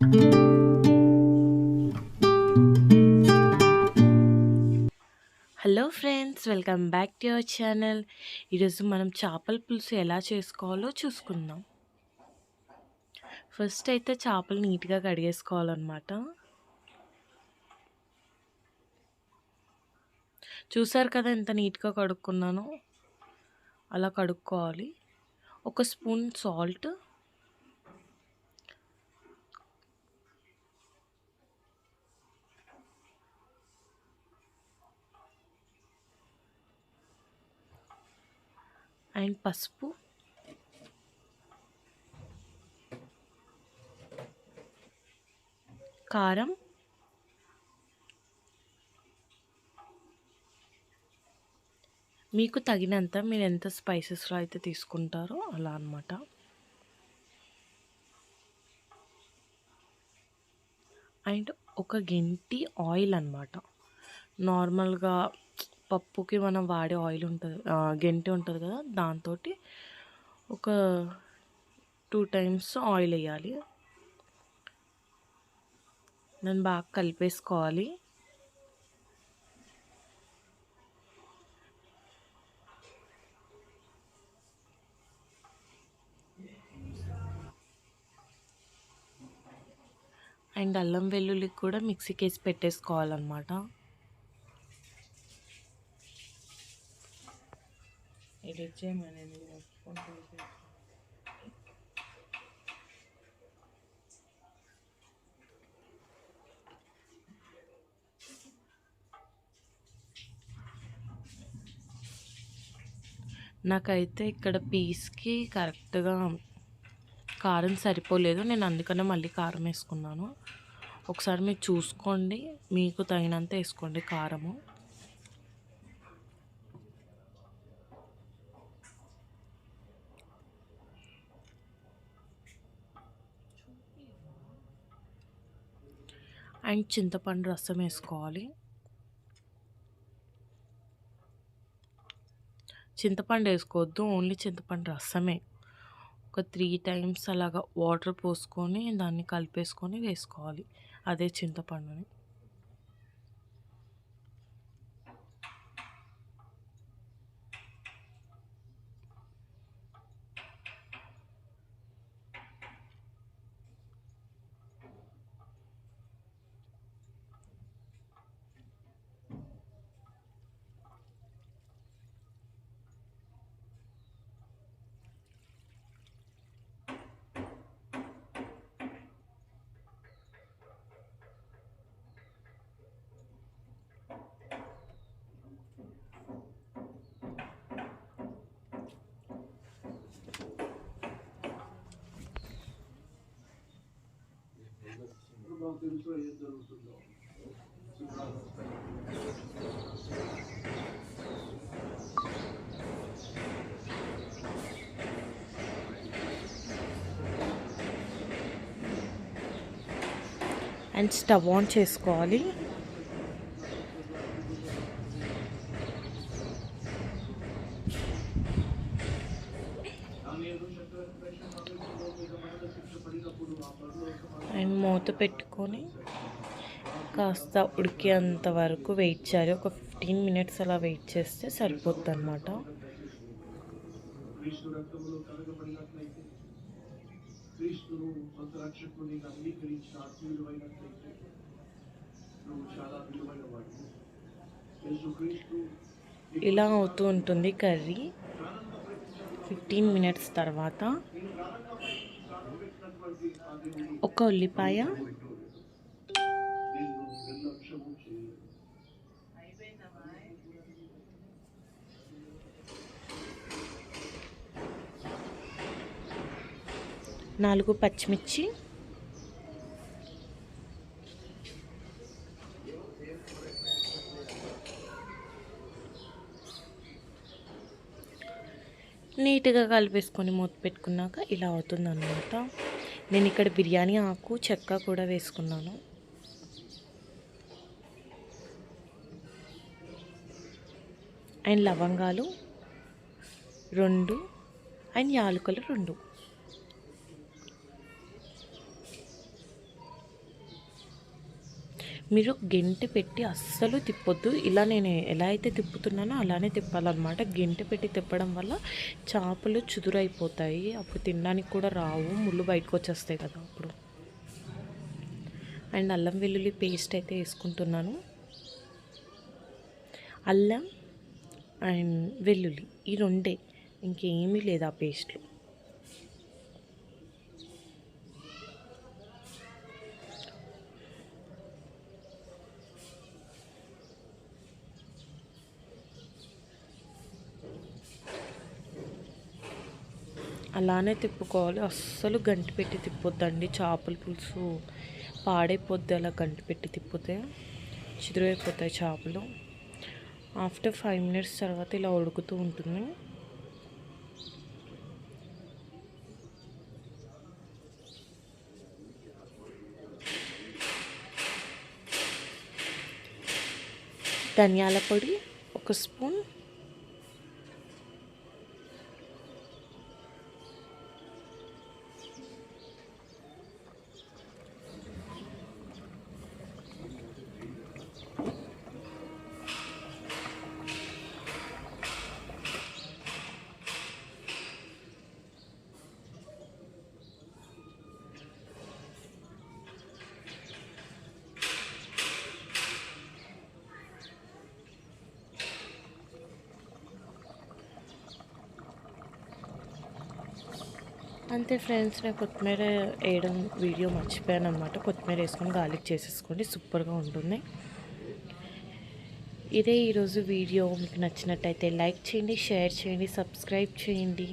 Hello friends, welcome back to our channel. ఈరోజు మనం చేపల పులుసు ఎలా చేసుకోవాలో చూసుకుందాం. ఫస్ట్ అయితే చేపలు నీట్గా కడిగేసుకోవాలన్నమాట. చూసారు కదా ఎంత నీట్గా కడుక్కున్నానో, అలా కడుక్కోవాలి. ఒక స్పూన్ సాల్ట్, అండ్ పసుపు, కారం, మీకు తగినంత, మీరు ఎంత స్పైసెస్లో అయితే తీసుకుంటారో అలా అన్నమాట. అండ్ ఒక గెంటి ఆయిల్ అన్నమాట. నార్మల్గా పప్పుకి మనం వాడే ఆయిల్ ఉంటుంది, గెంటి ఉంటుంది కదా, దాంతో ఒక 2 టైమ్స్ ఆయిల్ వేయాలి. నేను బాగా కలిపేసుకోవాలి. అండ్ అల్లం వెల్లుల్లి కూడా మిక్సీకి వేసి పెట్టేసుకోవాలన్నమాట. నాకైతే ఇక్కడ పీస్కి కరెక్ట్గా కారం సరిపోలేదు, నేను అందుకనే మళ్ళీ కారం వేసుకున్నాను. ఒకసారి మీరు చూసుకోండి, మీకు తగినంత వేసుకోండి కారము. అండ్ చింతపండు రసం వేసుకోవాలి. చింతపండు వేసుకోవద్దు, ఓన్లీ చింతపండు రసమే. ఒక 3 టైమ్స్ అలాగా వాటర్ పోసుకొని దాన్ని కలిపేసుకొని వేసుకోవాలి, అదే చింతపండుని. అండ్ స్టవ్ ఆన్ చేసుకోవాలి. అండ్ మూత పెట్టుకొని కాస్త ఉడికేంత వరకు వెయిట్ చేయాలి. ఒక 15 మినిట్స్ అలా వెయిట్ చేస్తే సరిపోద్ది అన్నమాట. ఇలా అవుతూ ఉంటుంది కర్రీ. 15 మినిట్స్ తర్వాత ఒక ఉల్లిపాయ, నాలుగు పచ్చిమిర్చి, నీట్గా కలిపేసుకొని మూత పెట్టుకున్నాక ఇలా అవుతుంది అన్నమాట. నేను ఇక్కడ బిర్యానీ ఆకు, చెక్క కూడా వేసుకున్నాను. అండ్ లవంగాలు 2 అండ్ యాలకులు 2. మీరు గెంటె పెట్టి అస్సలు తిప్పొద్దు. ఇలా నేను ఎలా అయితే తిప్పుతున్నానో అలానే తిప్పాలన్నమాట. గెంటె పెట్టి తిప్పడం వల్ల చేపలు చుదురైపోతాయి, అప్పుడు తినడానికి కూడా రావు, ముళ్ళు బయటకు వచ్చేస్తాయి కదా అప్పుడు. అండ్ అల్లం వెల్లుల్లి పేస్ట్ అయితే వేసుకుంటున్నాను. అల్లం అండ్ వెల్లుల్లి ఈ రెండే, ఇంకేమీ లేదు ఆ పేస్ట్లో. అలానే తిప్పుకోవాలి, అస్సలు గంటి పెట్టి తిప్పొద్దండి. చేపల పులుసు పాడైపోద్ది అలా గంటి పెట్టి తిప్పితే, చిదురైపోతాయి చేపలు. ఆఫ్టర్ 5 minutes తర్వాత ఇలా ఉడుకుతూ ఉంటుంది. ధనియాల పొడి 1 స్పూన్, అంతే ఫ్రెండ్స్. నేను కొత్తిమీర వేయడం వీడియో మర్చిపోయాను అనమాట. కొత్తిమీర వేసుకొని గార్లిక్ చేసేసుకోండి, సూపర్గా ఉంటుంది. ఇదే ఈరోజు వీడియో. మీకు నచ్చినట్టయితే లైక్ చేయండి, షేర్ చేయండి, సబ్స్క్రైబ్ చేయండి.